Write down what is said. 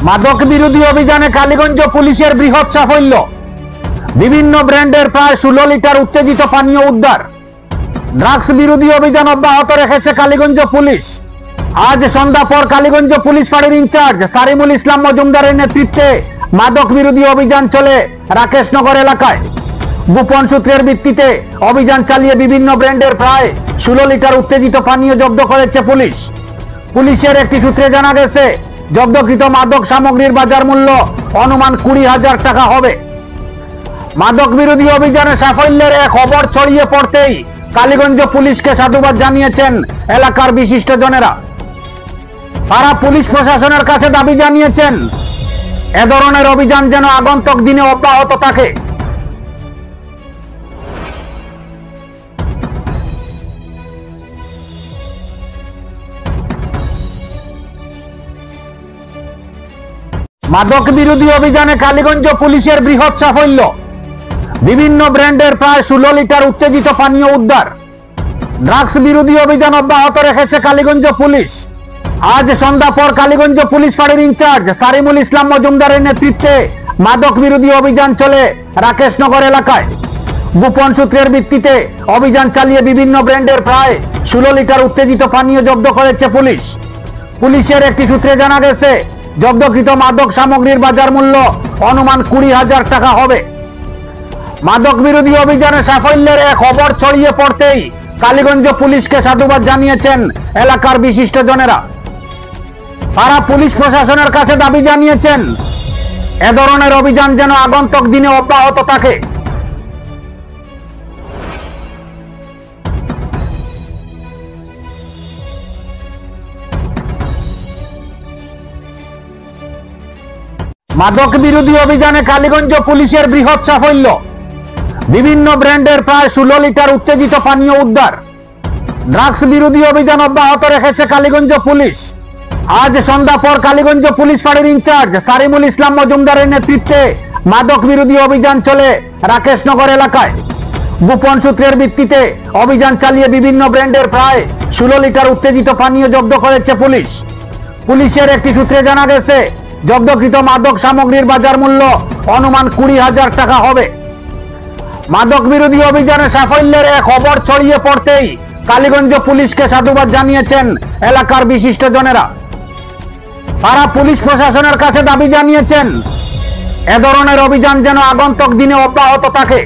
মাদক বিরোধী অভিযানে কালীগঞ্জ পুলিশের বৃহৎ সাফল্য। বিভিন্ন ব্র্যান্ডের প্রায় 16 লিটার উত্তেজিত পানীয় উদ্ধার। ড্রাগস বিরোধী অভিযান অব্যাহত রেখেছে কালীগঞ্জ পুলিশ। আজ সন্ধ্যা পর কালীগঞ্জ পুলিশ ফাঁড়ির ইনচার্জ সারিমুল ইসলাম মজুমদারের নেতৃত্বে মাদক বিরোধী অভিযান চলে রাকেশনগর এলাকায়। গোপন সূত্রের ভিত্তিতে অভিযান চালিয়ে বিভিন্ন ব্র্যান্ডের প্রায় 16 লিটার উত্তেজিত পানীয় জব্দ করেছে পুলিশ। পুলিশের একটি সূত্রে জানা গেছে, জব্দকৃত মাদক সামগ্রীর বাজার মূল্য অনুমান 20,000 টাকা হবে। মাদক বিরোধী অভিযানে সাফল্যের এক খবর ছড়িয়ে পড়তেই কালীগঞ্জ পুলিশকে সাধুবাদ জানিয়েছেন এলাকার বিশিষ্টজনেরা। তারা পুলিশ প্রশাসনের কাছে দাবি জানিয়েছেন, এ ধরনের অভিযান যেন আগন্তুক দিনে অব্যাহত থাকে। মাদক বিরোধী অভিযানে কালীগঞ্জ পুলিশের বৃহৎ সাফল্য। বিভিন্ন ব্র্যান্ডের প্রায় 16 লিটার উত্তেজিত পানীয় উদ্ধার। ড্রাগস বিরোধী অভিযান অব্যাহত রেখেছে কালীগঞ্জ পুলিশ। আজ সন্ধ্যা পর কালীগঞ্জ পুলিশ ফাঁড়ির ইনচার্জ সারিমুল ইসলাম মজুমদারের নেতৃত্বে মাদক বিরোধী অভিযান চলে রাকেশনগর এলাকায়। গোপন সূত্রের ভিত্তিতে অভিযান চালিয়ে বিভিন্ন ব্র্যান্ডের প্রায় 16 লিটার উত্তেজিত পানীয় জব্দ করেছে পুলিশ। পুলিশের একটি সূত্রে জানা গেছে, জব্দকৃত মাদক সামগ্রীর বাজার মূল্য অনুমান 20,000 টাকা হবে। মাদক বিরোধী অভিযানে সাফল্যের এক খবর ছড়িয়ে পড়তেই কালীগঞ্জ পুলিশকে সাধুবাদ জানিয়েছেন এলাকার বিশিষ্টজনেরা। তারা পুলিশ প্রশাসনের কাছে দাবি জানিয়েছেন, এ ধরনের অভিযান যেন আগন্তুক দিনে অব্যাহত থাকে। মাদক বিরোধী অভিযানে কালীগঞ্জ পুলিশের বৃহৎ সাফল্য। বিভিন্ন ব্র্যান্ডের প্রায় 16 লিটার উত্তেজিত পানীয় উদ্ধার। ড্রাগস বিরোধী অভিযান অব্যাহত রেখেছে কালীগঞ্জ পুলিশ। আজ সন্ধ্যা পর কালীগঞ্জ পুলিশ ফাঁড়ির ইনচার্জ সারিমুল ইসলাম মজুমদারের নেতৃত্বে মাদক বিরোধী অভিযান চলে রাকেশনগর এলাকায়। গোপন সূত্রের ভিত্তিতে অভিযান চালিয়ে বিভিন্ন ব্র্যান্ডের প্রায় 16 লিটার উত্তেজিত পানীয় জব্দ করেছে পুলিশ। পুলিশের একটি সূত্রে জানা গেছে, জব্দকৃত মাদক সামগ্রীর বাজার মূল্য অনুমান 20,000 টাকা হবে। মাদক বিরোধী অভিযানে সাফল্যের এক খবর ছড়িয়ে পড়তেই কালীগঞ্জ পুলিশকে সাধুবাদ জানিয়েছেন এলাকার বিশিষ্টজনেরা। তারা পুলিশ প্রশাসনের কাছে দাবি জানিয়েছেন, এ ধরনের অভিযান যেন আগন্তুক দিনে অব্যাহত থাকে।